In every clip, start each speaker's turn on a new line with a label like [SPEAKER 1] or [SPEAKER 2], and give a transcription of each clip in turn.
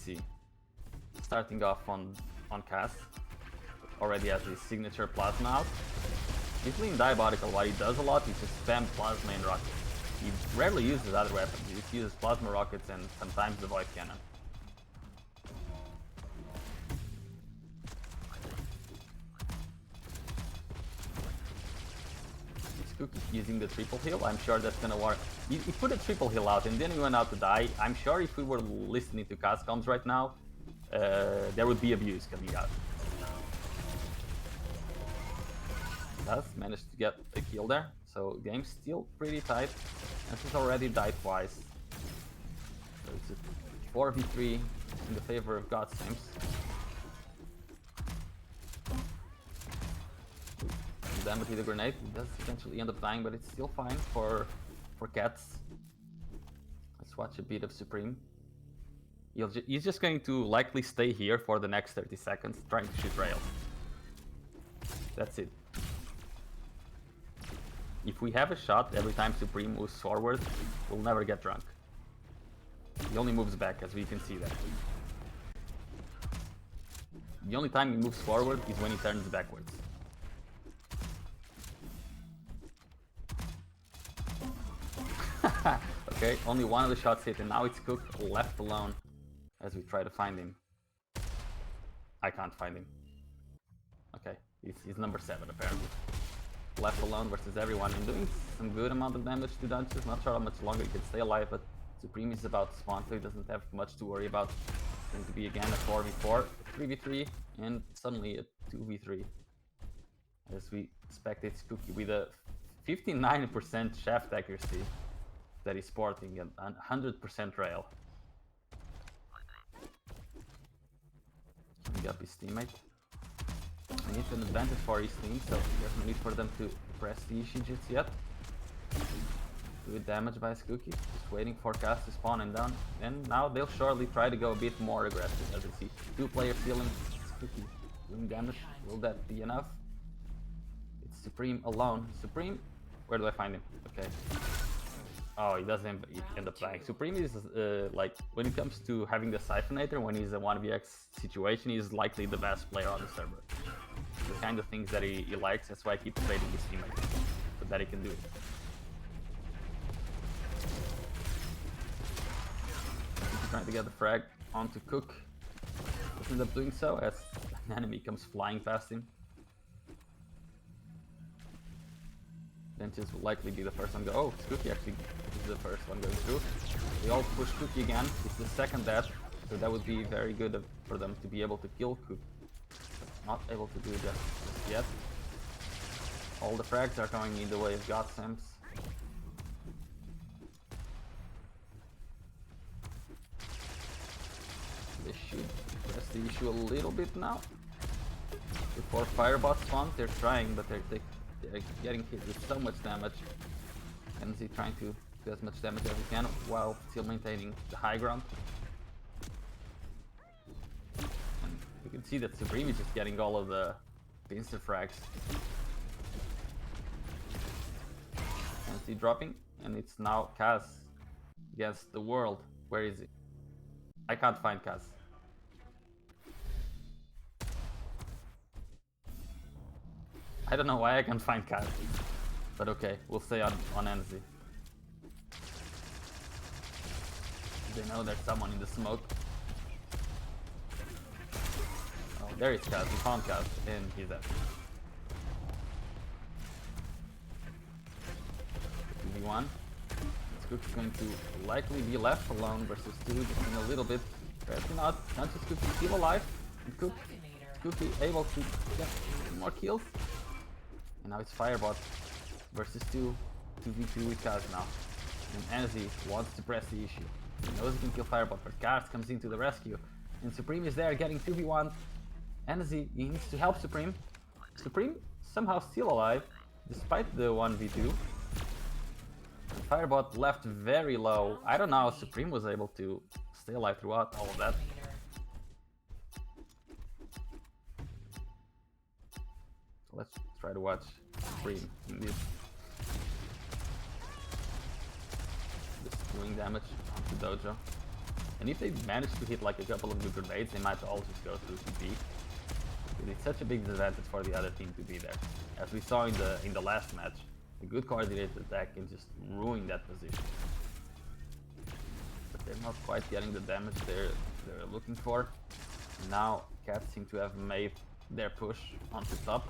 [SPEAKER 1] see. Starting off on cast. Already has his signature plasma out. Usually in Diabolical, what he does a lot is just spam plasma and rockets. He rarely uses other weapons, he just uses plasma rockets and sometimes the void cannon. Cookie using the triple heal, I'm sure that's gonna work. He put a triple heal out and then he went out to die. I'm sure if we were listening to cast comms right now, there would be abuse coming out. Does manage to get a kill there, so game's still pretty tight. And he's already died twice. So it's a 4v3 in the favor of godsimps. Damage with the grenade, he does eventually end up dying, but it's still fine for cats. Let's watch a bit of Supreme. He's just going to likely stay here for the next 30 seconds, trying to shoot rails. That's it. If we have a shot every time Supreme moves forward, we'll never get drunk. He only moves back, as we can see there. The only time he moves forward is when he turns backwards. Okay, only one of the shots hit, and now it's Cook left alone as we try to find him. I can't find him. Okay, he's number 7 apparently. Left alone versus everyone and doing some good amount of damage to Dungeons. Not sure how much longer he can stay alive, but Supreme is about to spawn, so he doesn't have much to worry about. It's going to be again a 4v4, 3v3, and suddenly a 2v3. As we expect, it's Cookie with a 59% shaft accuracy that he's sporting and 100% rail. Coming up his teammate. And it's an advantage for his team, so there's no need for them to press the issue just yet. Good damage by Skooky, just waiting for cast to spawn and down. And now they'll surely try to go a bit more aggressive, as we see 2 players healing. Skooky doing damage. Will that be enough? It's Supreme alone. Supreme, where do I find him? Okay. Oh, he doesn't end up dying. Supreme is, like, when it comes to having the Siphonator, when he's a 1vx situation, he's likely the best player on the server. The kind of things that he likes, that's why I keep trading his teammates, so that he can do it. He's trying to get the frag onto Cook. Doesn't end up doing so, as an enemy comes flying past him. Benches will likely be the first one to go. Oh, it's Cookie actually is the first one going through. They all push Cookie again. It's the second death, so that would be very good for them to be able to kill Cookie. Not able to do it just yet. All the frags are going in the way of godsimps. They should press the issue a little bit now. Before Firebots spawn, they're trying, but they're getting hit with so much damage. NZ trying to do as much damage as he can while still maintaining the high ground. And you can see that Supreme is just getting all of the insta frags. NZ dropping, and it's now Kaz against the world. Where is he? I can't find Kaz. I don't know why I can't find Kaz, but okay, we'll stay on NZ. They know there's someone in the smoke. Oh, there is Kaz, we found Kaz, and he's dead. 2v1. Scoop's going to likely be left alone versus 2 just in a little bit. Perhaps not just Scoop still alive, and Cookie able to get more kills. And now it's Firebot versus 2v2 with Kaz now. And Enzy wants to press the issue. He knows he can kill Firebot, but Kaz comes into the rescue. And Supreme is there getting 2v1. Enzy needs to help Supreme. Supreme somehow still alive, despite the 1v2. And Firebot left very low. I don't know how Supreme was able to stay alive throughout all of that. Let's try to watch Supreme in this. Just doing damage onto Dojo. And if they manage to hit like a couple of good grenades, they might all just go through TP. It's such a big disadvantage for the other team to be there. As we saw in the last match, a good coordinated attack can just ruin that position. But they're not quite getting the damage they're looking for. Now Cats seem to have made their push onto top.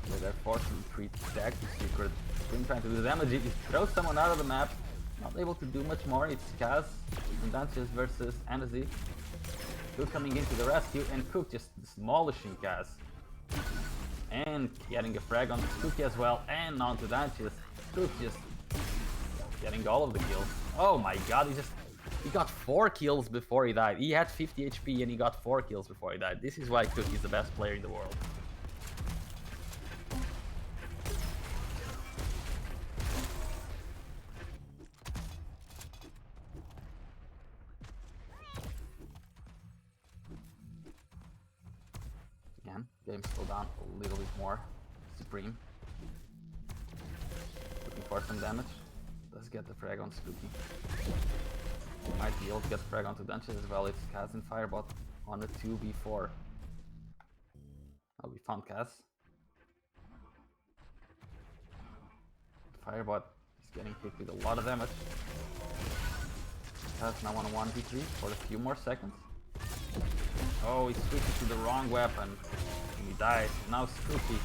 [SPEAKER 1] So they're forced to retreat back to Secret. Queen trying to do damage, he throws someone out of the map. Not able to do much more. It's Kaz and Danches versus Anazi. Cook coming into the rescue, and Cook just demolishing Kaz. And getting a frag on Cookie as well, and onto Danches. Cook just getting all of the kills. Oh my god, he got 4 kills before he died. He had 50 HP and he got 4 kills before he died. This is why Cook is the best player in the world. Again, game slow down a little bit more. Supreme. Looking for some damage. Let's get the frag on Spooky. Might be able to get frag onto Dungeons as well. It's Kaz and Firebot on the 2v4. Oh, we found Kaz. Firebot is getting hit with a lot of damage. Kaz now on a 1v3 for a few more seconds. Oh, he switches to the wrong weapon and he dies. Now Spooky,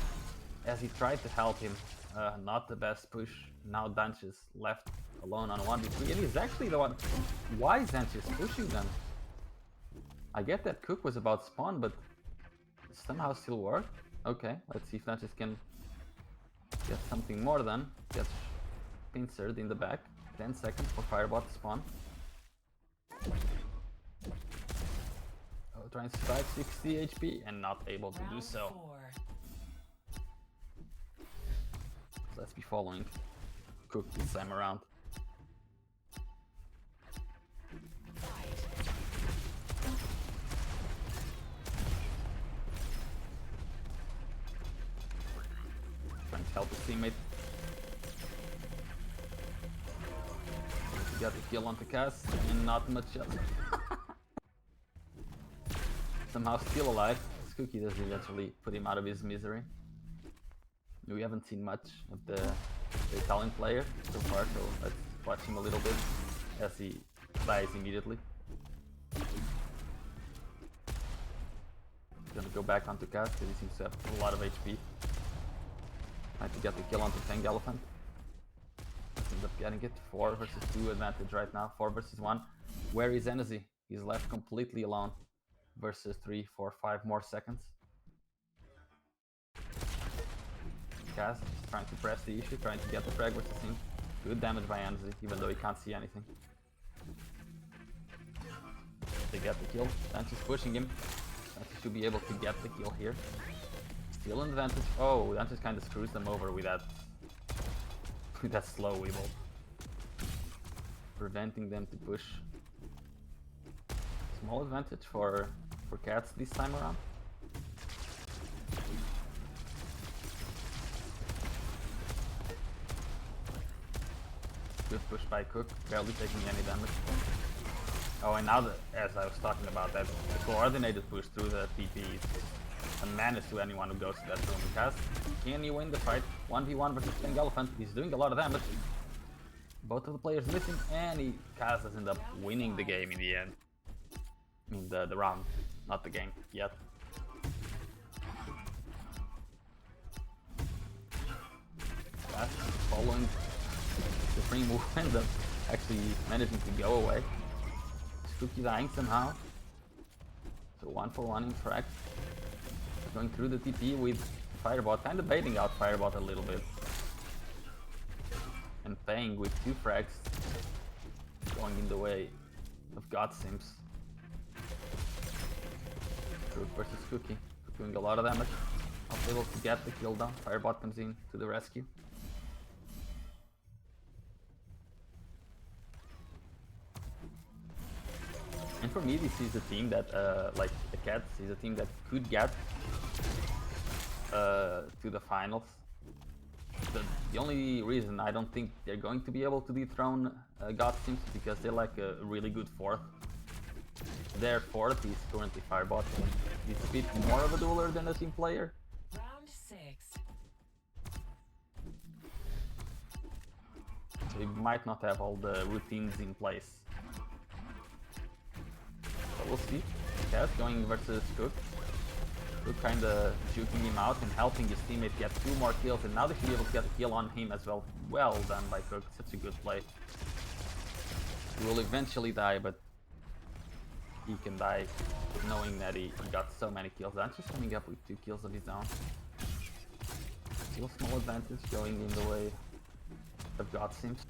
[SPEAKER 1] as he tried to help him, not the best push. Now Danches left alone on 1v3, and he's actually the one. Why is Danches pushing them? I get that Cook was about spawn, but somehow still worked. Okay, let's see if Danches can get something more done. Gets pincered in the back. 10 seconds for Firebot to spawn. Oh, trying to survive 60 HP and not able to do so. Let's be following Cook this time around. Trying to help his teammate. He got the kill on the Kaz and not much else. Somehow still alive. Cookie does eventually put him out of his misery. We haven't seen much of the Italian player so far, so let's watch him a little bit as he dies immediately. Gonna go back onto Kaz because he seems to have a lot of HP. Trying to get the kill onto Fang Elephant. Ends up getting it. 4 versus 2 advantage right now. 4 versus 1. Where is Energy? He's left completely alone. Versus 3, 4, 5 more seconds. Kaz trying to press the issue, trying to get the frag versus him. Good damage by Anzi, even though he can't see anything. They get the kill. Danches pushing him. Danches should be able to get the kill here. Still an advantage. Oh, Danches kind of screws them over with that slow weevil. Preventing them to push. Small advantage for Cats this time around. Good push by Cook, barely taking any damage. Oh, and now, as I was talking about that, the coordinated push through the TP is a menace to anyone who goes to that room. Because can he win the fight? 1v1 versus Pink Elephant. He's doing a lot of damage. Both of the players missing, and Kaz has ended up winning the game in the end. I mean, the round, not the game yet. Kaz following the free move ends up actually managing to go away. Spooky dying somehow. So 1-for-1 in frag. Going through the TP with Firebot, kind of baiting out Firebot a little bit. And paying with 2 frags. Going in the way of godsimps. Cook versus Cookie. Doing a lot of damage. Not able to get the kill down. Firebot comes in to the rescue. And for me, this is a team that, like the Cats, is a team that could get to the finals. The only reason I don't think they're going to be able to dethrone godsimps is because they're like a really good fourth. Their fourth is currently Firebot, and he's a bit more of a dueler than a team player.
[SPEAKER 2] Round 6.
[SPEAKER 1] So he might not have all the routines in place. So we'll see. Cass going versus Cook. Cook kinda juking him out and helping his teammate get 2 more kills, and now they should be able to get a kill on him as well. Well done by Cook, such a good play. He will eventually die, but he can die knowing that he got so many kills. Dante's coming up with 2 kills of his own. Still small advantage going in the way of godsimps.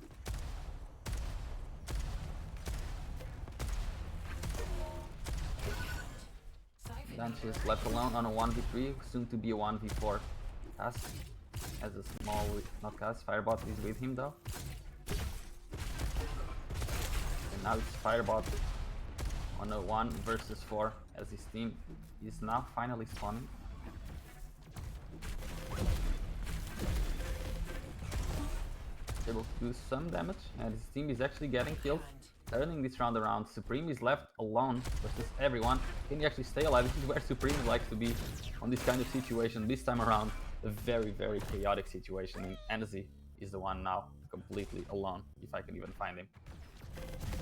[SPEAKER 1] Danche is left alone on a 1v3, soon to be a 1v4. Cass has a small, not Cass, Firebot is with him though. And now it's Firebot on a 1 versus 4 as his team is now finally spawning. Able to do some damage, and his team is actually getting kills. Turning this round around, Supreme is left alone versus everyone. Can he actually stay alive? This is where Supreme likes to be on this kind of situation. This time around, a very, very chaotic situation. And Enzy is the one now completely alone, if I can even find him.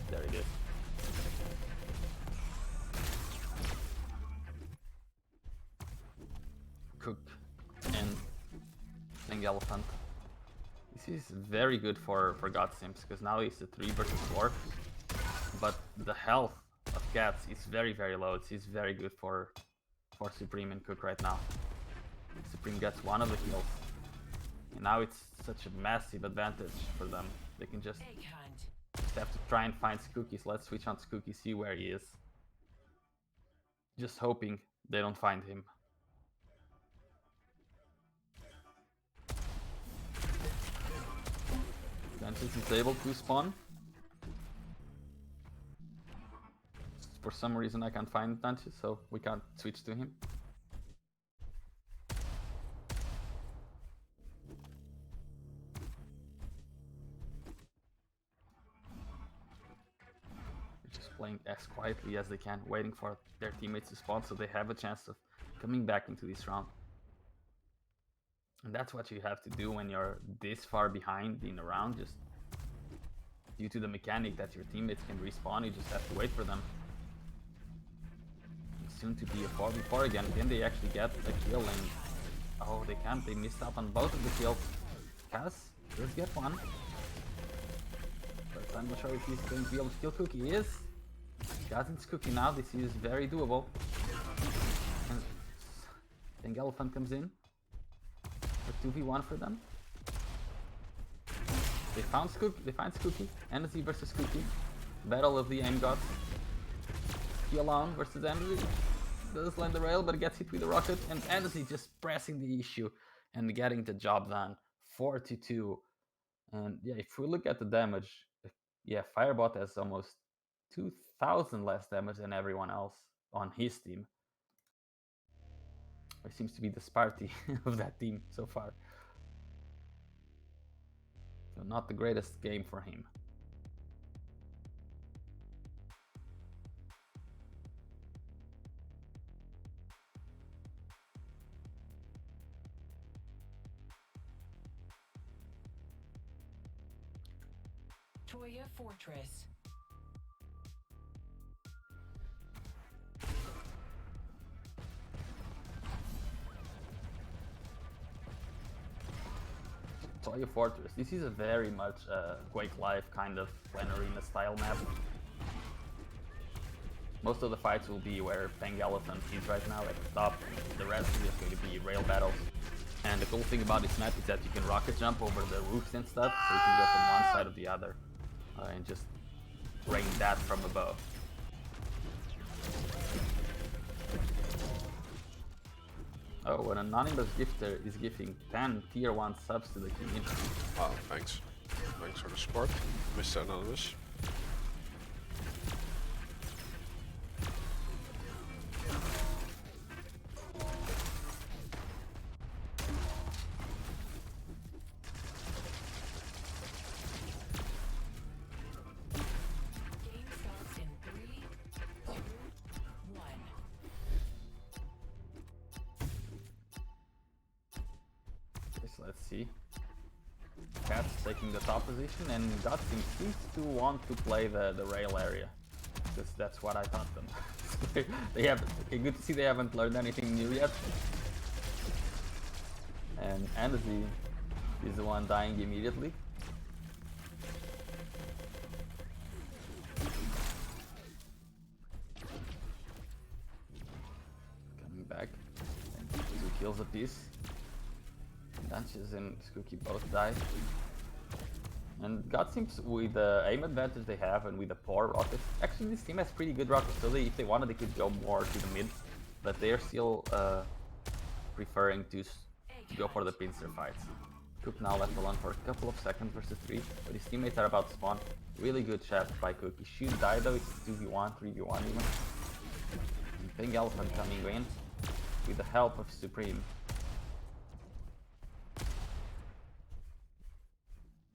[SPEAKER 1] There it is. Cook and King Elephant. This is very good for godsimps, because now it's a 3 versus 4. But the health of Cats is very, very low. It's very good for Supreme and Cook right now. Supreme gets 1 of the kills. And now it's such a massive advantage for them. They can just have to try and find Skooky. So let's switch on Skooky, see where he is. Just hoping they don't find him. Dances is able to spawn. For some reason I can't find Dances, so we can't switch to him. They're just playing as quietly as they can, waiting for their teammates to spawn so they have a chance of coming back into this round. And that's what you have to do when you're this far behind in a round, just due to the mechanic that your teammates can respawn, you just have to wait for them. It's soon to be a 4v4 again. Can they actually get a kill? And oh, they can't. They missed out on both of the kills. Cass does get 1. But I'm not sure if he's going to be able to kill Cookie. He is. Gazzin's Cookie now. This is very doable. And King Elephant comes in. A 2v1 for them. They find Skooky. Enzy versus Skooky. Battle of the aim gods. He alone versus Enzy. Does land the rail, but gets hit with a rocket. And Enzy just pressing the issue and getting the job done. 4-2. And yeah, if we look at the damage, yeah, Firebot has almost 2,000 less damage than everyone else on his team. It seems to be the Sparty of that team so far. So not the greatest game for him.
[SPEAKER 2] Toya Fortress.
[SPEAKER 1] Toya Fortress. This is a very much Quake Live kind of Plan Arena style map. Most of the fights will be where Fang Elephant is right now at the top. The rest is just going to be rail battles. And the cool thing about this map is that you can rocket jump over the roofs and stuff, so you can go from one side to the other and just rain that from above. Oh, an anonymous gifter is giving 10 tier 1 subs to the community.
[SPEAKER 3] Oh, thanks. Thanks for the support, Mr. Anonymous.
[SPEAKER 1] Let's see. Cat's taking the top position, and godsimps seems to want to play the rail area, because that's what I taught them. They have okay, good to see they haven't learned anything new yet. And Annecy is the one dying immediately. Coming back, and 2 kills apiece. Dunches and Skooky both died. And godsimps, with the aim advantage they have and with the poor rockets, actually this team has pretty good rockets, so if they wanted they could go more to the mid, but they are still preferring to go for the pincer fights. Cook now left alone for a couple of seconds versus 3, but his teammates are about to spawn. Really good shot by Cook. He should die though, it's 2v1, 3v1 even. And Pink Elephant coming in with the help of Supreme.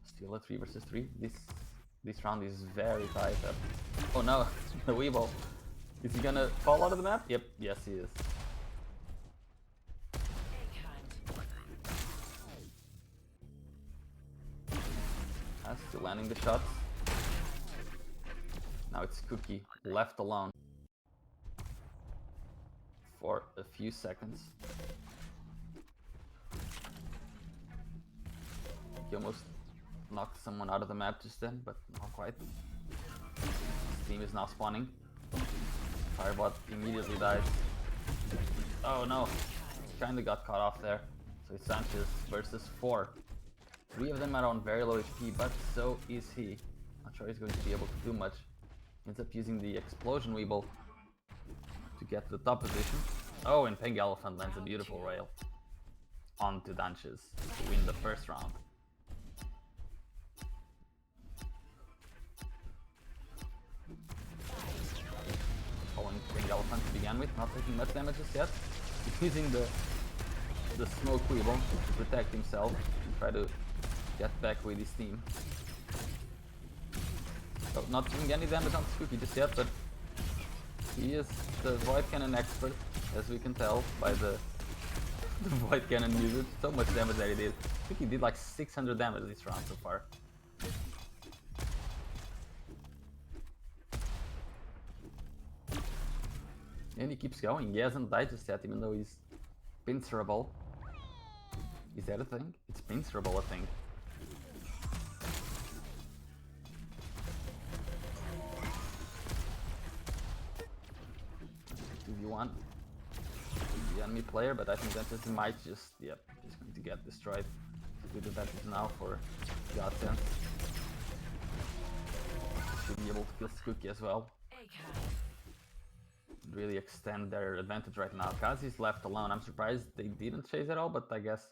[SPEAKER 1] Still a 3 versus 3. This round is very tight up. Oh no, the Weeble. Is he gonna fall out of the map? Yep, yes he is. Still landing the shots. Now it's Cookie left alone for a few seconds. He almost knocked someone out of the map just then, but not quite. His team is now spawning. Firebot immediately dies. Oh no, kinda got caught off there. So it's Sanchez versus 4. 3 of them are on very low HP, but so is he. Not sure he's going to be able to do much. Ends up using the explosion Weeble to get to the top position. Oh, and Pink Elephant lands a beautiful rail onto Dunches to win the first round. Following Pink Elephant to begin with, not taking much damage just yet. He's using the smoke Weeble to protect himself and try to get back with his team. So not doing any damage on Spooky just yet, but he is the Void Cannon expert, as we can tell by the Void Cannon usage. So much damage that he did. I think he did like 600 damage this round so far. And he keeps going. He hasn't died just yet, even though he's pincerable. Is that a thing? It's pincerable, I think. 2v1. The enemy player, but I think that just might just, yep, just going to get destroyed. Good advantage now for godsimps. Should be able to kill Skooky as well. Really extend their advantage right now. Kazi's left alone. I'm surprised they didn't chase at all, but I guess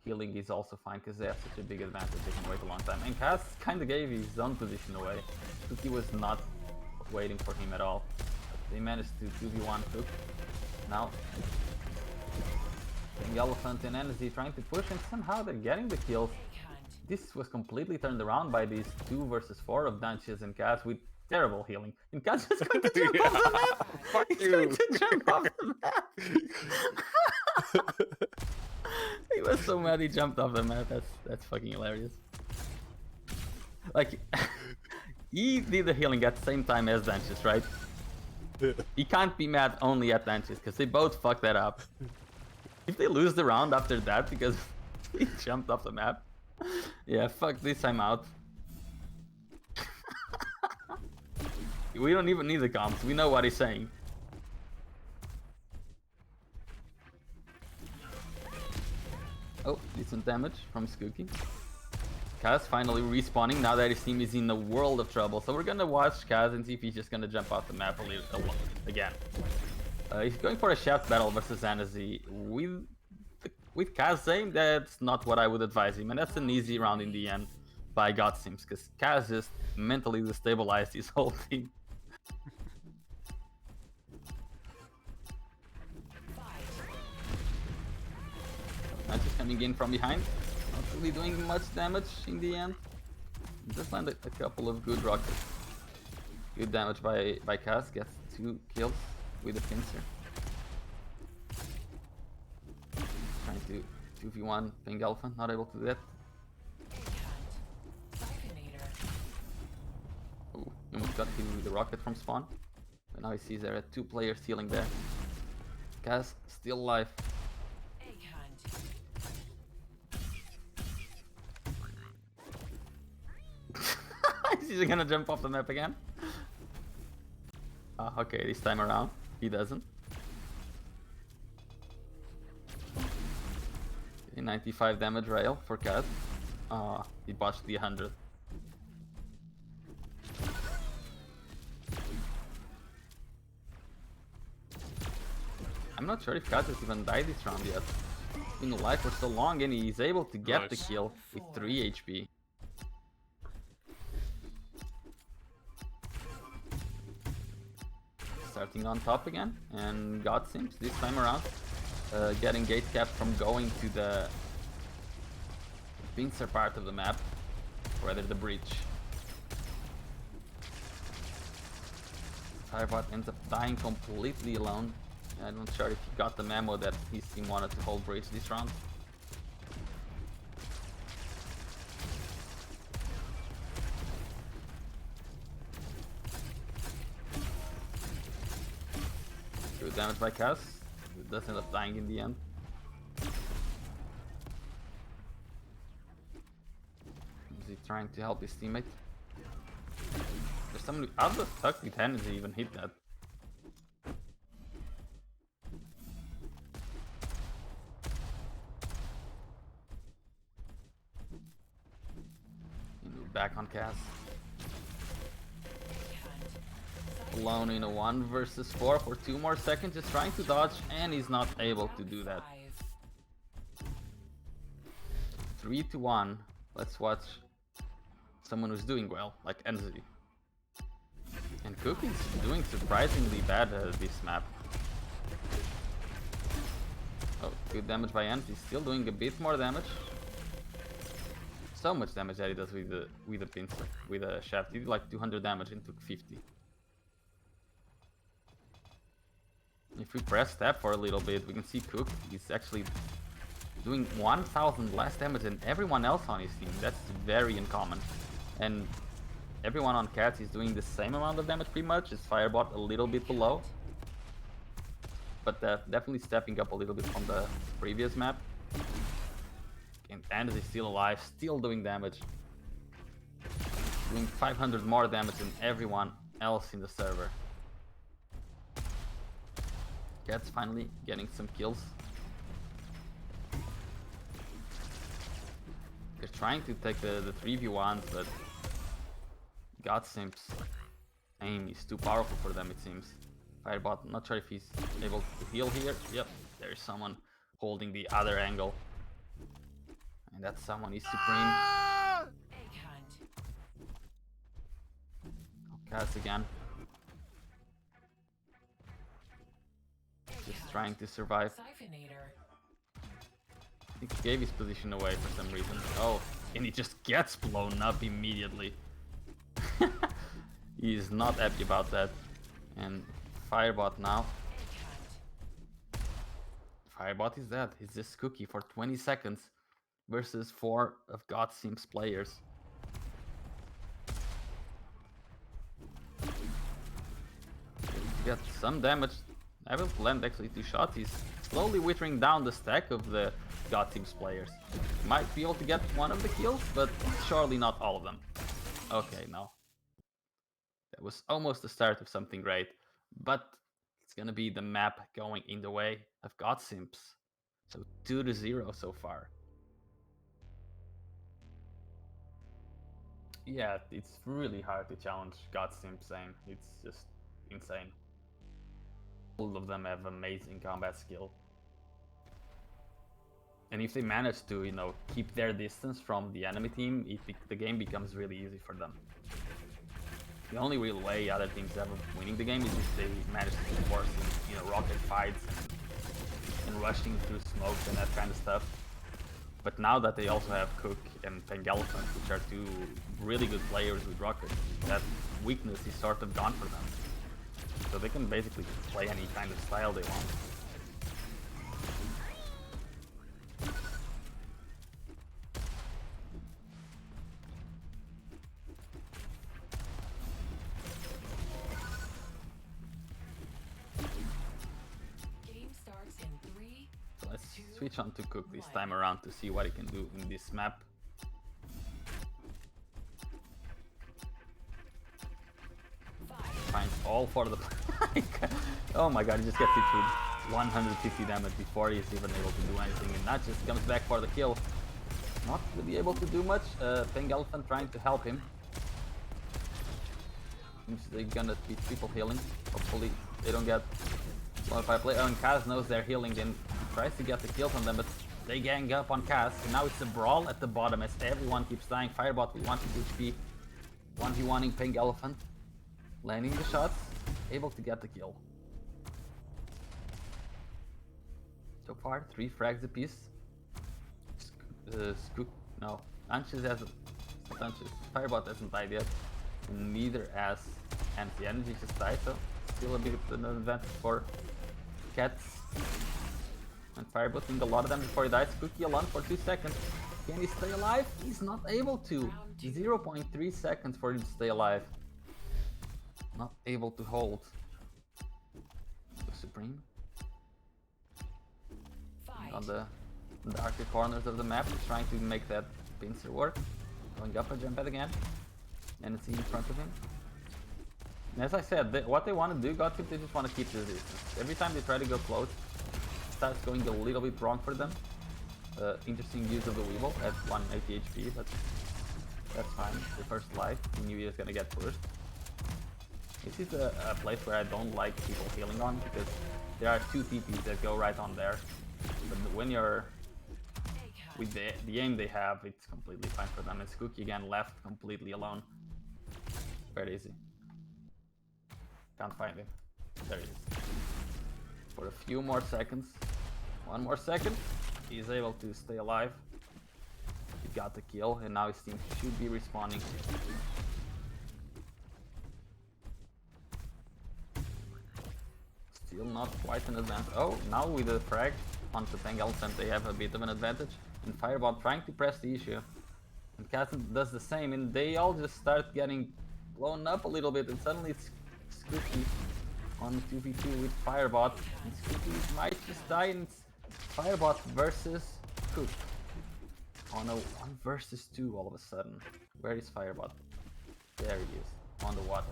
[SPEAKER 1] healing is also fine because they have such a big advantage. They can wait a long time. And Kaz kind of gave his own position away. Cookie was not waiting for him at all. But they managed to 2v1 Cook. Now, King Elephant and Annecy trying to push, and somehow they're getting the kills. This was completely turned around by these 2 versus 4 of Dunches and Kaz with terrible healing. And Kaz is going to jump off the map!
[SPEAKER 3] Fuck
[SPEAKER 1] He's
[SPEAKER 3] you!
[SPEAKER 1] going to jump off the map! He was so mad he jumped off the map. That's fucking hilarious. Like, he did the healing at the same time as Dunches, right? He can't be mad only at Dunches, because they both fucked that up. If they lose the round after that because he jumped off the map, yeah, fuck this, I'm out. We don't even need the comms, we know what he's saying. Oh, decent damage from Skooky. Kaz finally respawning now that his team is in a world of trouble. So we're gonna watch Kaz and see if he's just gonna jump off the map again. He's going for a shaft battle versus Annecy. With Kaz's aim, that's not what I would advise him, and that's an easy round in the end by godsimps, because Kaz just mentally destabilized his whole team. Match is coming in from behind, not really doing much damage in the end. Just landed a couple of good rockets. Good damage by Kaz, gets 2 kills with a pincer. Trying to 2v1 Pink Elephant, not able to do that. Ooh, almost got hit with the rocket from spawn. But now he sees there are 2 players healing there. Kaz still alive. Is he gonna jump off the map again? Okay, this time around he doesn't. Okay, 95 damage rail for Kaz. He botched the 100. I'm not sure if Kaz has even died this round yet. He's been alive for so long and he's able to get the kill with 3 HP. Starting on top again, and godsimps this time around, getting gate cap from going to the pincer part of the map, rather the breach. Firebot ends up dying completely alone. I'm not sure if he got the memo that his team wanted to hold breach this round. Good damage by Kaz. He does end up dying in the end. Is he trying to help his teammate? There's someone out of the fuck with energy even hit that. Back on Kaz. Alone in a 1 versus 4 for 2 more seconds, just trying to dodge, and he's not able to do that. 3 to 1. Let's watch someone who's doing well, like Enzy. And Cookie's doing surprisingly bad at this map. Oh, good damage by Enzy, still doing a bit more damage. So much damage that he does with the pincer, with a shaft. He did like 200 damage and took 50. If we press tab for a little bit, we can see Cook is actually doing 1000 less damage than everyone else on his team. That's very uncommon. And everyone on Cats is doing the same amount of damage pretty much, just Firebot a little bit below. But definitely stepping up a little bit from the previous map. And Anders is still alive, still doing damage. Doing 500 more damage than everyone else in the server. Cat's finally getting some kills. They're trying to take the 3v1s, but godsimps aim is too powerful for them, it seems. Firebot, not sure if he's able to heal here. Yep, there's someone holding the other angle. And that someone is Supreme. Cats again. Just trying to survive. I think he gave his position away for some reason. Oh, and he just gets blown up immediately. He is not happy about that. And Firebot now. Firebot is dead. He's just Cookie for 20 seconds. Versus 4 of godsimps players. Got some damage. Able to land actually 2 shots. He's slowly withering down the stack of the godsimps players. Might be able to get one of the kills, but surely not all of them. Okay, no. That was almost the start of something great. But it's gonna be the map going in the way of godsimps. So 2-0 so far. Yeah, it's really hard to challenge godsimps aim. It's just insane. All of them have amazing combat skill. And if they manage to, you know, keep their distance from the enemy team, the game becomes really easy for them. The only real way other teams have of winning the game is if they manage to keep forcing, you know, rocket fights and rushing through smokes and that kind of stuff. But now that they also have Cook and Pink Elephant, which are 2 really good players with rockets, that weakness is sort of gone for them. So they can basically play any kind of style they want. switch on to Cook this time around to see what he can do in this map. Finds all for the... Oh my god, he just gets hit with 150 damage before he's even able to do anything, and that just comes back for the kill. Not really able to do much. Pink Elephant trying to help him. Seems they're gonna be triple healing. Hopefully they don't get blown by play. Oh, and Kaz knows they're healing and tries to get the kill from them, but they gang up on Kaz. And now it's a brawl at the bottom as everyone keeps dying. Firebot with 150 HP. 1v1ing Pink Elephant. Landing the shots. Able to get the kill. So far, 3 frags apiece. Scoop, no. Anches hasn't. Anches. Firebot hasn't died yet. And neither has Empty Energy just died, so still a bit of an advantage for Cats. And Firebot doing a lot of damage before he dies. Cookie alone for 2 seconds. Can he stay alive? He's not able to. 0.3 seconds for him to stay alive. Not able to hold. Supreme. On the darker corners of the map, he's trying to make that pincer work. Going up a jump pad again. And it's in front of him. And as I said, what they want to do, godsimps, they just want to keep the distance. Every time they try to go close, it starts going a little bit wrong for them. Interesting use of the Weevil at 180 HP, but that's fine. The first life, he knew he was going to get pushed. This is a place where I don't like people healing on, because there are 2 TPs that go right on there. But when you're with the aim they have, it's completely fine for them. And Skooky again left completely alone. Where is he? Can't find him. There he is. For a few more seconds. 1 more second. He's able to stay alive. He got the kill, and now his team should be respawning. Still not quite an advantage. Oh, now with the frag onto Pink Elephant, they have a bit of an advantage. And Fireball trying to press the issue. And Katzen does the same, and they all just start getting blown up a little bit, and suddenly it's Skooky on 2v2 with Firebot. And Skooky might just die, and it's Firebot versus Cook. Oh no, 1 versus 2 all of a sudden. Where is Firebot? There he is, on the water.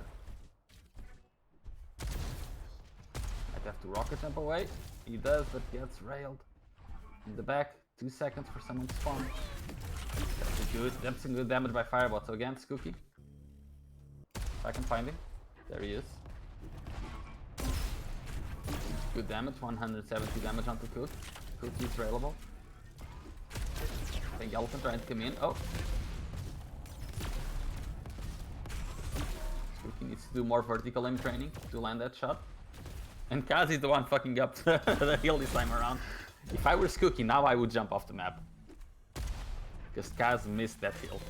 [SPEAKER 1] Might have to rocket jump away. He does, but gets railed. In the back, 2 seconds for someone to spawn. That's some good damage by Firebot. So again, Skooky. If I can find him. There he is. Good damage, 170 damage onto Cook. Cook is railable. Pink Elephant trying to come in. Oh! Skooky needs to do more vertical aim training to land that shot. And Kaz is the one fucking up the hill this time around. If I were Skooky, now I would jump off the map. Because Kaz missed that hill.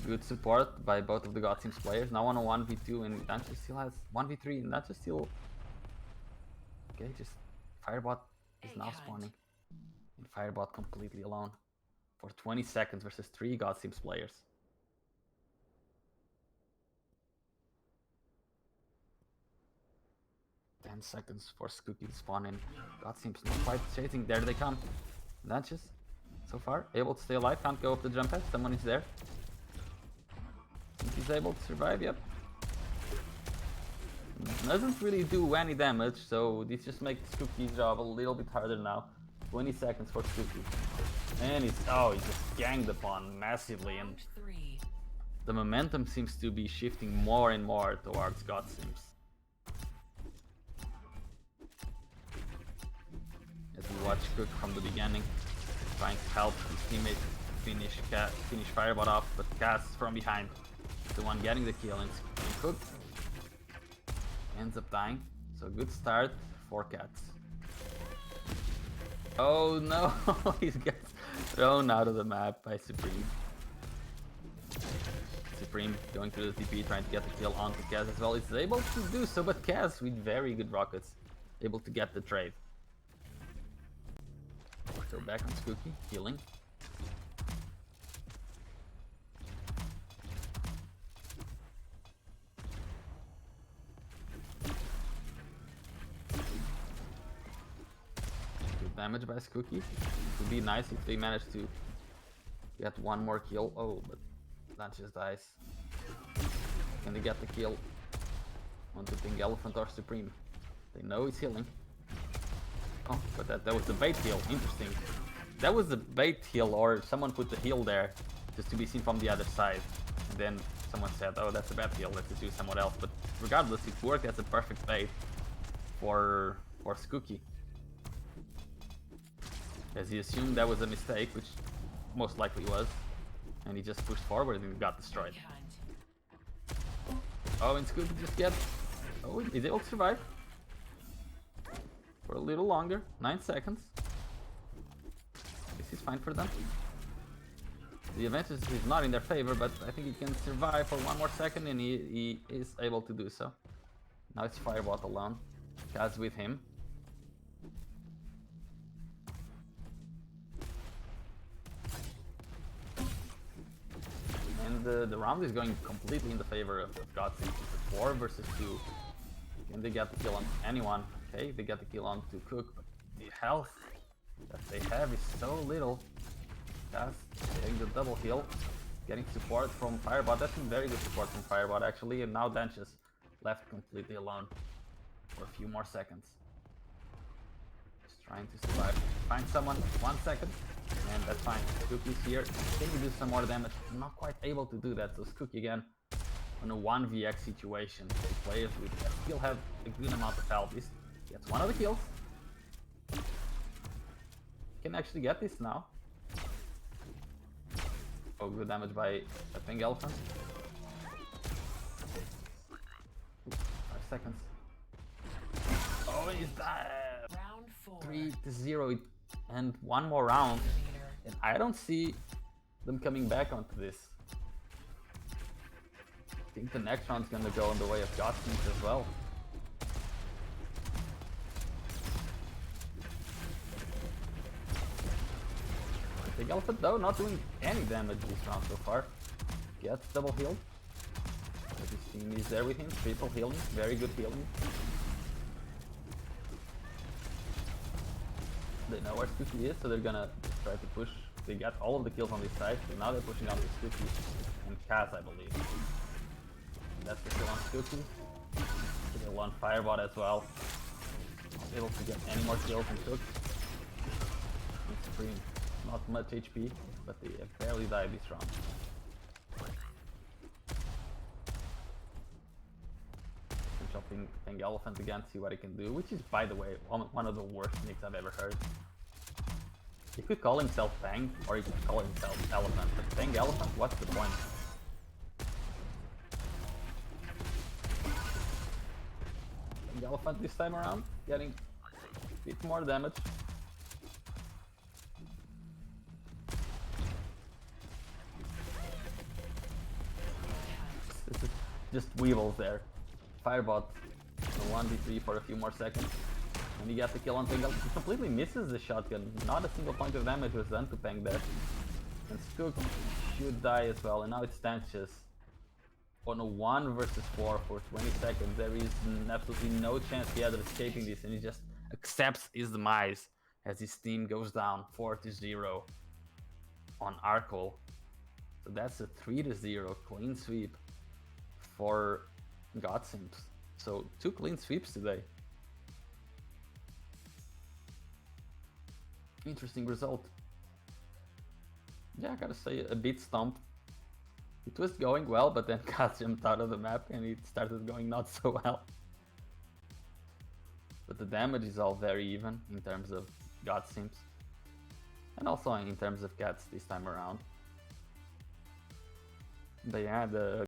[SPEAKER 1] Good support by both of the godsimps players. Now on a 1v2, and Dancho still has 1v3, and Dancho still... Okay, just... Firebot is now spawning. And Firebot completely alone. For 20 seconds versus 3 godsimps players. Seconds for Skooky to spawn in. Godsimps not quite chasing. There they come. Danches, so far, able to stay alive. Can't go up the jump pad. Someone is there. Think he's able to survive, yep. Doesn't really do any damage, so this just makes Skooky's job a little bit harder now. 20 seconds for Skooky. And he's just ganged upon massively, and the momentum seems to be shifting more and more towards godsimps. As we watch Cook from the beginning, trying to help his teammate finish Firebot off, but Kaz from behind, the one getting the kill, and Cook ends up dying. So good start for Cats. Oh no, he gets thrown out of the map by Supreme. Supreme going through the TP, trying to get the kill onto Kaz as well. He's able to do so, but Kaz with very good rockets, able to get the trade. So back on Skooky, healing. damage by Skooky. It would be nice if they managed to get one more kill. Oh, but that just dies. Can they get the kill onto Pink Elephant or Supreme? They know he's healing. Oh, but that was the bait heal. Interesting. That was the bait heal, or someone put the heal there just to be seen from the other side. And then someone said, oh, that's a bad heal, let's just do someone else. But regardless, it worked as a perfect bait for Skooky. As he assumed that was a mistake, which most likely was. And he just pushed forward and got destroyed. Oh, and Skooky just gets... Oh, he's able to survive. For a little longer, 9 seconds. This is fine for them. The advantage is not in their favor, but I think he can survive for 1 more second, and he is able to do so. Now it's Firebot alone. Kaz with him. And the round is going completely in the favor of godsimps. 4 versus 2. Can they get the kill on anyone? Okay, they get the kill on to Cook, but the health that they have is so little. Kaz getting the double heal, getting support from Firebot. That's some very good support from Firebot actually, and now Danch is left completely alone for a few more seconds. Just trying to survive. Find someone, 1 second, and that's fine. Skookie's here. Can he do some more damage? I'm not quite able to do that, so Skookie again on a 1vx situation. The players with still have a good amount of health. This gets one of the kills. Can actually get this now. Oh, good damage by a Pink Elephant. 5 seconds. Oh, he's dead.
[SPEAKER 2] Round 4.
[SPEAKER 1] 3-0 and 1 more round. And I don't see them coming back onto this. I think the next round's gonna go in the way of godsimps as well. Big Elephant though, not doing any damage this round so far. Gets double healed. But his team is there with him, triple healing, very good healing. They know where Skookie is, so they're gonna just try to push. They got all of the kills on this side, so now they're pushing on to Skookie and Kaz, I believe. That's the kill on Skookie. Kill on Firebot as well. Not able to get any more kills on Cook. And Supreme. Not much HP, but they have barely died this round. Chopping Pink Elephant again, see what he can do, which is, by the way, one of the worst nicks I've ever heard. He could call himself Fang, or he could call himself Elephant, but Pink Elephant, what's the point? Pink Elephant this time around, getting a bit more damage. Just weevils there. Firebot, the 1v3 for a few more seconds. And he gets the kill on Peng. He completely misses the shotgun. Not a single point of damage was done to Peng there. And Skook should die as well. And now it stands just on a 1 versus 4 for 20 seconds. There is absolutely no chance he had of escaping this. And he just accepts his demise as his team goes down 4-0 on Arkle. So that's a 3-0 clean sweep for godsimps. So 2 clean sweeps today. Interesting result. Yeah, I gotta say, a bit stumped. It was going well, but then Kaz jumped out of the map and it started going not so well. But the damage is all very even in terms of godsimps. And also in terms of cats this time around. But yeah, the